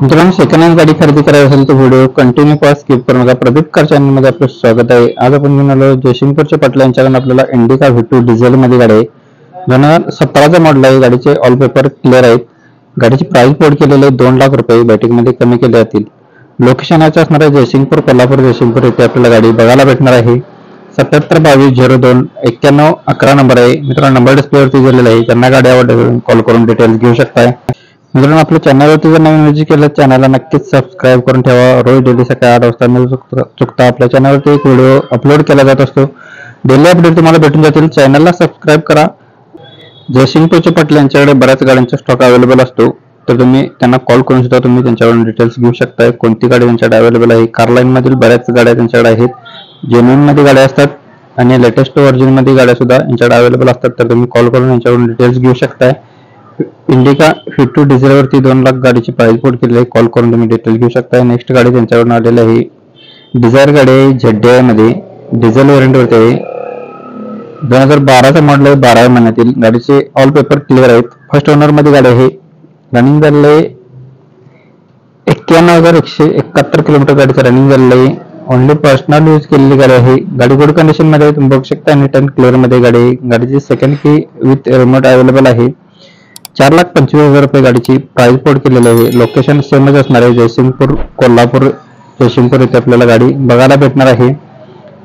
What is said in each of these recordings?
मित्रांनो, second hand गाडी खरेदी करायची असेल तर व्हिडिओ कंटिन्यू पहा, स्किप करू नका. प्रदीप कार चॅनलमध्ये आपलं स्वागत आहे. आज आपण घेऊन आलो जयसिंगपूरच्या पाटील यांच्याकडून आपल्याला इंडिका V2 डिझेल मध्ये गाडी आहे. 2017चा मॉडेल आहे. गाडीचे ऑल पेपर क्लिअर आहेत. गाडीची प्राइस बोर्ड केलेली आहे 2 लाख रुपये. बॅटिंग मध्ये कमी केले जातील. लोकेशन याचं असणार आहे जयसिंगपूर, कोल्हापूर. जयसिंगपूर येथे आपल्याला गाडी बघायला भेटणार आहे. 7722029111 नंबर आहे. मित्रांनो, नंबर डिस्प्लेवरती दिलेला आहे. ज्यांना गाडी आवडली कॉल करून डिटेल्स घेऊ शकताय. मित्रांनो, आपल्या चॅनलवरती जर नवीन विजिट केलं चॅनलला नक्कीच सबस्क्राईब करून ठेवा. रोज डेली सकाळी 8 वाजता न चुकता आपल्या चॅनलवरती एक व्हिडिओ अपलोड केला जात असतो. डेली अपडेट तुम्हाला भेटून जातील. चॅनलला सबस्क्राईब करा. जयसिंगपूरचे पाटील यांच्याकडे बऱ्याच गाड्यांचा स्टॉक अवेलेबल असतो, तर तुम्ही त्यांना कॉल करून सुद्धा तुम्ही त्यांच्याकडून डिटेल्स घेऊ शकताय. कोणती गाडी त्यांच्याकडे अवेलेबल आहे. कार लाईन मधील बऱ्याच गाड्या त्यांच्याकडे आहेत. जेन्युइन मध्ये गाड्या असतात आणि लेटेस्ट व्हर्जन मध्ये गाड्या सुद्धा यांच्याकडे अवेलेबल असतात, तर तुम्ही कॉल करून यांच्याकडून डिटेल्स घेऊ शकताय. इंडिका V2 डिझेल वरती 2 लाख गाडीची प्राइस बोर्ड केलेली आहे. कॉल करून तुम्ही डिटेल घेऊ शकता. नेक्स्ट गाडी त्यांच्याकडून आलेली आहे. डिझायर गाडी आहे ZDI मध्ये, डिझेल व्हेरियंट वरती आहे. 2012चा मॉडेल आहे. 12 महिन्यातील गाडीचे ऑल पेपर क्लिअर आहेत. फर्स्ट ओनर मध्ये गाडी आहे. रनिंग झालेलं आहे 91,171 किलोमीटर गाडीचं रनिंग झालेलं आहे. ओनली पर्सनल यूज केलेली गाडी आहे. गाडी गुड कंडिशन मध्ये आहे. तुम्ही बघू शकता. नीट अँड क्लिअर मध्ये गाडी आहे. गाडीची सेकंड की विथ रिमोट अवेलेबल आहे. 4,25,000 रुपये गाडीची प्राइस बोर्ड केलेली आहे. लोकेशन सेमच असणार आहे. जयसिंगपूर, कोल्हापूर. जयसिंगपूर येथे आपल्याला गाडी बघायला भेटणार आहे.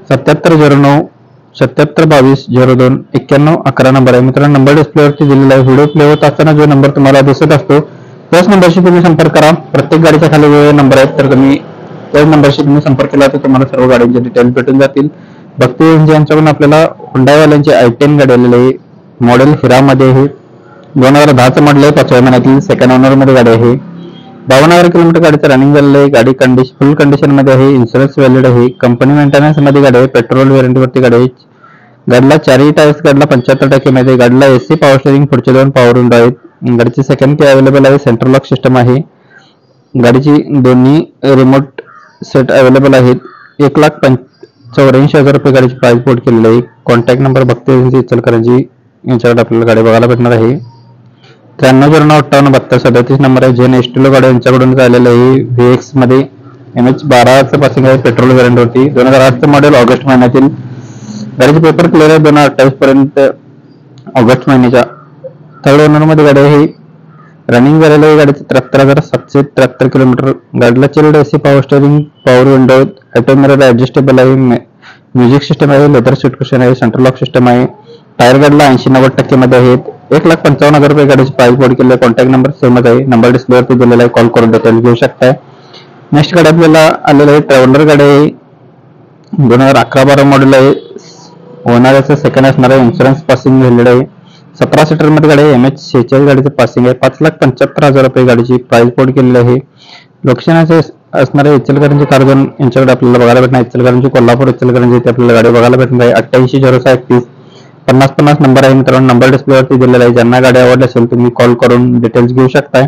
7709-7722029111 नंबर आहे. मित्रांनो, नंबर डिस्प्लेवरती दिलेला आहे. व्हिडिओ प्ले होत असताना जो नंबर तुम्हाला दिसत असतो त्याच नंबरशी तुम्ही संपर्क करा. प्रत्येक गाडीच्या खाली वेगवेगळे नंबर आहेत, तर तुम्ही त्याच नंबरशी तुम्ही संपर्क केला तर तुम्हाला सर्व गाड्यांचे डिटेल्स भेटून जातील. भक्ती यांच्याकडून आपल्याला हुंडाईवाल्यांची i10 गाडी आलेली आहे. मॉडेल हिरामध्ये आहे. 2010चं मॉडेल आहे. 5व्या महिन्यातील सेकंड ओनर मध्ये गाडी आहे. 52,000 किलोमीटर गाडीचं रनिंग झालेलं आहे. गाडी फुल कंडिशन मध्ये आहे. इन्शुरन्स व्हॅलिड आहे. कंपनी मेंटेनन्स मध्ये गाडी आहे. पेट्रोल व्हेरियंट वरती गाडी आहे. गाडीला 4 टायर्स, गाडीला 75% मध्ये. गाडीला AC पॉवर स्टेरिंग, पुढचे 2 पॉवर विंडो आहेत. गाडीची सेकंड की अवेलेबल आहे. सेंट्रल लॉक सिस्टम आहे. गाडीची दोन्ही रिमोट सेट अवेलेबल आहेत. 1,84,000 रुपये गाडीची प्राइस बोर्ड केलेली आहे. कॉन्टॅक्ट नंबर भक्ती इचलकरंजी यांच्याकडे आपल्याला गाडी बघायला भेटणार आहे. 93,058,72,37 नंबर आहे. जेन एस्टिलो गाडी यांच्याकडून आलेलं आहे. VX मध्ये MH12चं पासिंग आहे. पेट्रोल व्हेरियंट वरती. 2008चं मॉडेल, ऑगस्ट महिन्यातील गाडीचे पेपर क्लिअर आहे. 2028 पर्यंत ऑगस्ट महिन्याच्या. थर्ड ओनर मध्ये गाडी आहे. रनिंग झालेलं आहे गाडीचं 73,773 किलोमीटर. गाडीला chilled AC power steering, power window, automatic adjustable आहे. म्युझिक सिस्टम आहे. लेदर सीट कुशन आहे. सेंट्रल लॉक सिस्टम आहे. टायर गाडीला 80-90% मध्ये आहेत. 1,55,000 रुपये गाडीची प्राइस बोर्ड केली आहे. कॉन्टॅक्ट नंबर सेमच आहे. नंबर डिस्प्लेवरती दिलेला आहे. कॉल करून डिटेल्स घेऊ शकताय. नेक्स्ट गाडी आपल्याला आलेलं आहे. ट्रॅव्हलर गाडी आहे. 2011-12 मॉडेल आहे. ओनरचं सेकंड असणार आहे. इन्शुरन्स पासिंग झालेलं आहे. 17 सीटर मध्ये गाडी आहे. MH46 गाडीचं पासिंग आहे. 5,75,000 रुपये गाडीची प्राइस बोर्ड केलेली आहे. लोकेशन असणार आहे इचलकरंजी, कारगण यांच्याकडे आपल्याला बघायला भेटणार. इचलकरंजी, कोल्हापूर. इचलकरंजी इथे आपल्याला गाडी बघायला भेटणार आहे. 880631 50-50 नंबर आहे. मित्रांनो, नंबर डिस्प्लेवरती दिलेला आहे. ज्यांना गाडी आवडली असेल तुम्ही कॉल करून डिटेल्स घेऊ शकताय.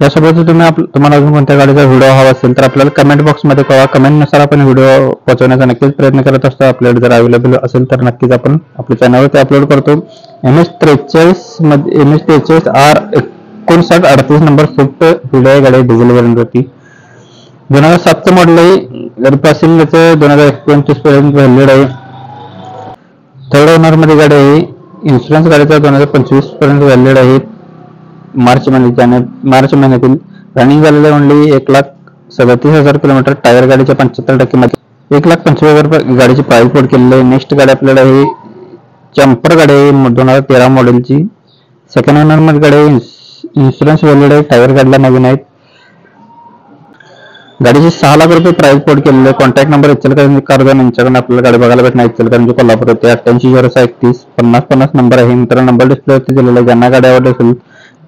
यासोबत तुम्हाला अजून कोणत्या गाडीचा व्हिडिओ हवा असेल तर आपल्याला कमेंट बॉक्स मध्ये कळवा. कमेंटनुसार आपण व्हिडिओ पोहोचवण्याचा नक्कीच प्रयत्न करत असतो. आपल्याकडे जर अवेलेबल असेल तर नक्कीच आपण आपल्या चॅनलवरती अपलोड करतो. MH43R5938 नंबर स्विफ्ट व्हिडिओ गाडी डिझेल व्हेरियंट वरती. 2007चं मॉडेल आहे. गाडी पासिंग 2029 पर्यंत व्हॅलिड आहे. थर्ड ओनर मध्ये गाडी आहे. इन्शुरन्स गाडीचा 2025 पर्यंत व्हॅलिड आहे. मार्च महिन्यातील रनिंग झालेले ओनली 1,37,000 किलोमीटर. टायर गाडीच्या 75% मध्ये. 1,25,000 रुपये गाडीची प्राइस बोर्ड केलेली आहे. नेक्स्ट गाडी आपल्याला ही जम्पर गाडी आहे. 2013 मॉडेलची. सेकंड ओनर मध्ये गाडी आहे. इन्शुरन्स व्हॅलिड आहे. टायर गाडीला नवीन आहेत. गाडीची 6 लाख रुपये प्राइस बोर्ड केलेली आहे. कॉन्टॅक्ट नंबर इचलकरंजी, कारगण यांच्याकडून आपल्याला गाडी बघायला भेटणार. इचलकरंजी, कोल्हापूर येथे. 880631 50-50 नंबर आहे. मित्रांनो, नंबर डिस्प्लेवरती दिलेला आहे. ज्यांना गाडी आवडली असेल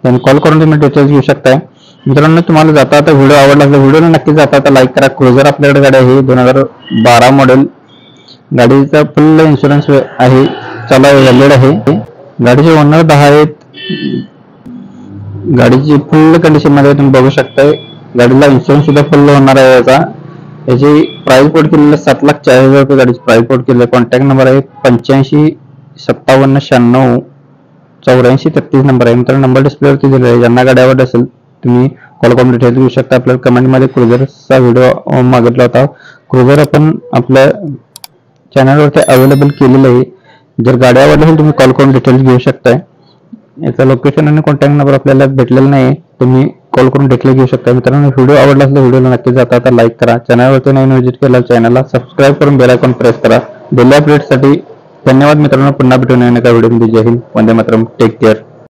त्यांनी कॉल करून तुम्ही डिटेल्स घेऊ शकताय. मित्रांनो, तुम्हाला जाता आता व्हिडिओ आवडला असेल व्हिडिओला नक्कीच जाता लाईक करा. क्रुझर आपल्याकडे गाडी आहे. 2012 मॉडेल. गाडीचा फुल इन्शुरन्स आहे. चालू व्हॅलिड आहे. गाडीचे ओनर 10 आहेत. गाडीची फुल कंडिशन मध्ये तुम्ही बघू शकताय. गाडीला इन्शुरन्स सुद्धा फुल होणार आहे. याची प्राइस बोर्ड केलेली 7,40,000 रुपये गाडीची प्राइस बोर्ड केलेली आहे. कॉन्टॅक्ट नंबर आहे 85-57-96 84-33 नंबर आहे. मित्रांनो, नंबर डिस्प्लेवरती दिलेला आहे. ज्यांना गाडी आवडत असेल तुम्ही कॉल करून डिटेल्स घेऊ शकता. आपल्याला कमेंटमध्ये क्रुझरचा व्हिडिओ मागितला होता. क्रुझर आपण आपल्या चॅनलवरती अवेलेबल केलेलं आहे. जर गाडी आवडली असेल तुम्ही कॉल करून डिटेल्स घेऊ शकताय. याचा लोकेशन आणि कॉन्टॅक्ट नंबर आपल्याला भेटलेला नाही, तुम्ही कॉल करून डिटेल घेऊ शकता. मित्रांनो, व्हिडिओ आवडला असेल व्हिडिओला नक्की जाता आता लाईक करा. चॅनलवरती नवीन व्हिजिट केला चॅनलला सबस्क्राईब करून बेल आयकॉन प्रेस करा. डेली अपडेटसाठी धन्यवाद मित्रांनो. पुन्हा भेटून एका व्हिडिओमध्ये. जय हिंद, वंदे मातरम, टेक केअर.